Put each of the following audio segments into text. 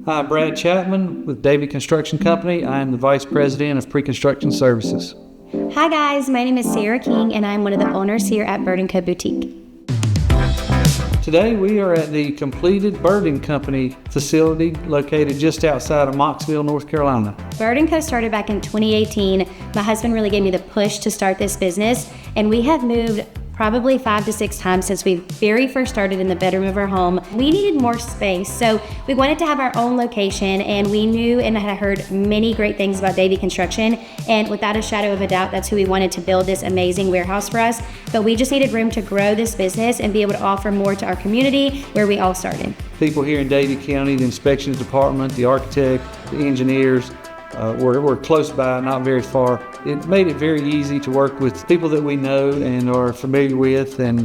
Hi, Brad Chapman with Davie Construction Company. I am the Vice President of Pre-Construction Services. Hi guys, my name is Sarah King and I'm one of the owners here at Bird & Co. Boutique. Today we are at the completed Bird & Company facility located just outside of Mocksville, North Carolina. Bird & Co. started back in 2018. My husband really gave me the push to start this business, and we have moved probably 5 to 6 times since we very first started in the bedroom of our home. We needed more space, so we wanted to have our own location, and we knew and had heard many great things about Davie Construction, and without a shadow of a doubt, that's who we wanted to build this amazing warehouse for us. But we just needed room to grow this business and be able to offer more to our community where we all started. People here in Davie County, the inspections department, the architect, the engineers, we're close by, not very far. It made it very easy to work with people that we know and are familiar with, and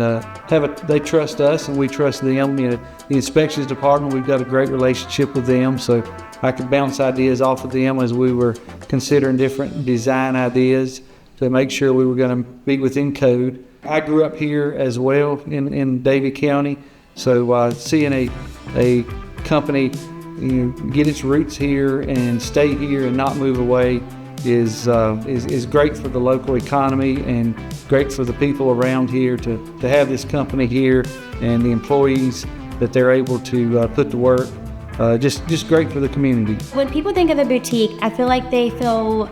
they trust us and we trust them. The inspections department, we've got a great relationship with them, so I could bounce ideas off of them as we were considering different design ideas to make sure we were going to be within code. I grew up here as well in Davie County, so seeing a company get its roots here and stay here and not move away is great for the local economy and great for the people around here to have this company here and the employees that they're able to put to work. Just great for the community. When people think of a boutique, I feel like they feel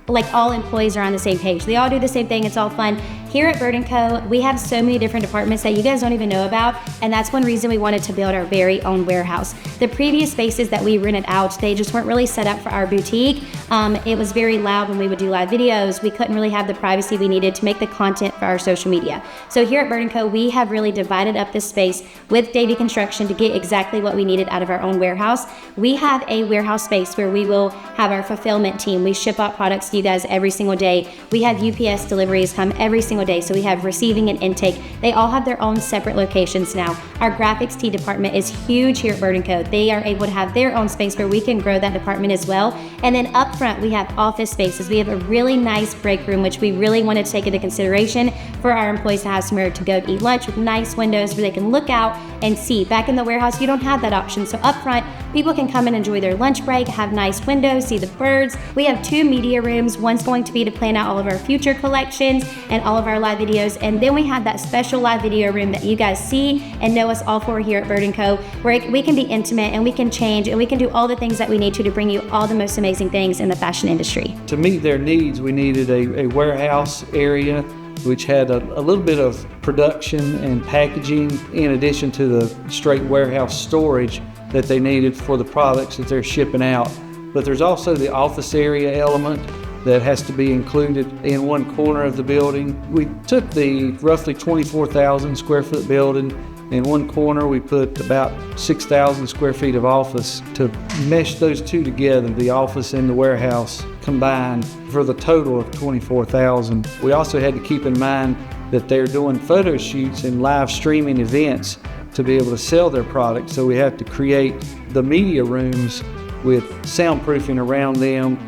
like all employees are on the same page. They all do the same thing, it's all fun. Here at Bird & Co., we have so many different departments that you guys don't even know about, and that's one reason we wanted to build our very own warehouse. The previous spaces that we rented out, they just weren't really set up for our boutique. It was very loud when we would do live videos. We couldn't really have the privacy we needed to make the content for our social media. So here at Bird & Co., we have really divided up this space with Davie Construction to get exactly what we needed out of our own warehouse. We have a warehouse space where we will have our fulfillment team. We ship out products to you guys every single day. We have UPS deliveries come every single day, so we have receiving and intake. They all have their own separate locations now. Our graphics team department is huge here at Bird & Co. They are able to have their own space where we can grow that department as well. And then up front, we have office spaces. We have a really nice break room, which we really wanted to take into consideration for our employees to have somewhere to go to eat lunch with nice windows where they can look out and see. Back in the warehouse, you don't have that option. So up front, people can come and enjoy their lunch break, have nice windows, see the birds. We have 2 media rooms. One's going to be to plan out all of our future collections and all of our live videos. And then we have that special live video room that you guys see and know us all for here at Bird & Co., where we can be intimate and we can change and we can do all the things that we need to bring you all the most amazing things in the fashion industry. To meet their needs, we needed a warehouse area which had a little bit of production and packaging in addition to the straight warehouse storage that they needed for the products that they're shipping out. But there's also the office area element that has to be included in one corner of the building. We took the roughly 24,000 square foot building. In one corner, we put about 6,000 square feet of office to mesh those two together, the office and the warehouse combined, for the total of 24,000. We also had to keep in mind that they're doing photo shoots and live streaming events to be able to sell their products. So we have to create the media rooms with soundproofing around them,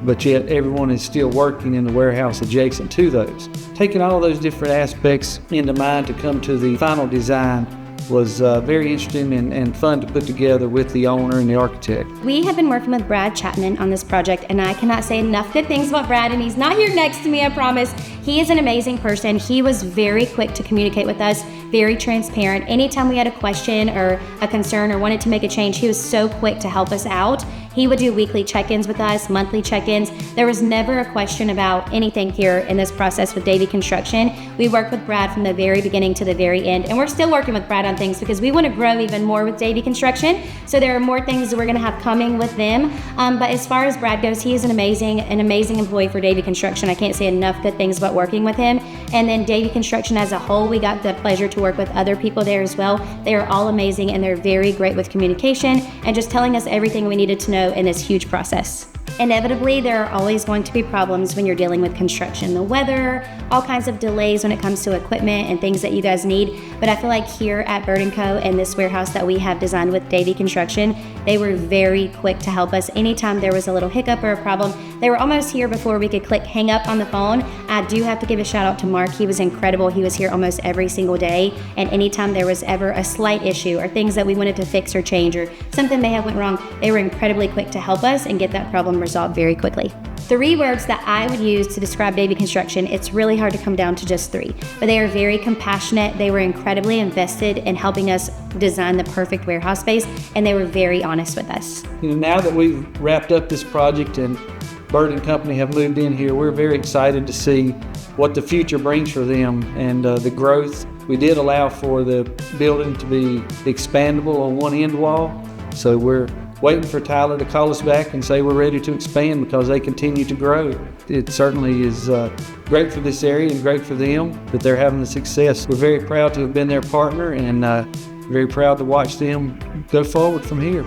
but yet everyone is still working in the warehouse adjacent to those. Taking all those different aspects into mind to come to the final design was very interesting and fun to put together with the owner and the architect. We have been working with Brad Chapman on this project, and I cannot say enough good things about Brad, and he's not here next to me, I promise. He is an amazing person. He was very quick to communicate with us, very transparent. Anytime we had a question or a concern or wanted to make a change, he was so quick to help us out. He would do weekly check-ins with us, monthly check-ins. There was never a question about anything here in this process with Davie Construction. We worked with Brad from the very beginning to the very end, and we're still working with Brad on things because we want to grow even more with Davie Construction. So there are more things that we're going to have coming with them. But as far as Brad goes, he is an amazing employee for Davie Construction. I can't say enough good things about working with him. And then Davie Construction as a whole, we got the pleasure to work with other people there as well. They are all amazing, and they're very great with communication and just telling us everything we needed to know in this huge process. Inevitably, there are always going to be problems when you're dealing with construction. The weather, all kinds of delays when it comes to equipment and things that you guys need. But I feel like here at Bird & Co. and this warehouse that we have designed with Davie Construction, they were very quick to help us. Anytime there was a little hiccup or a problem, They were almost here before we could click hang up on the phone. I do have to give a shout out to Mark. He was incredible. He was here almost every single day. And anytime there was ever a slight issue or things that we wanted to fix or change or something may have went wrong, they were incredibly quick to help us and get that problem resolved very quickly. 3 words that I would use to describe Davie Construction, it's really hard to come down to just 3, but they are very compassionate. They were incredibly invested in helping us design the perfect warehouse space, and they were very honest with us. Now that we've wrapped up this project and Bird & Company have moved in here, we're very excited to see what the future brings for them and the growth. We did allow for the building to be expandable on one end wall, so we're waiting for Tyler to call us back and say we're ready to expand because they continue to grow. It certainly is great for this area and great for them that they're having the success. We're very proud to have been their partner and very proud to watch them go forward from here.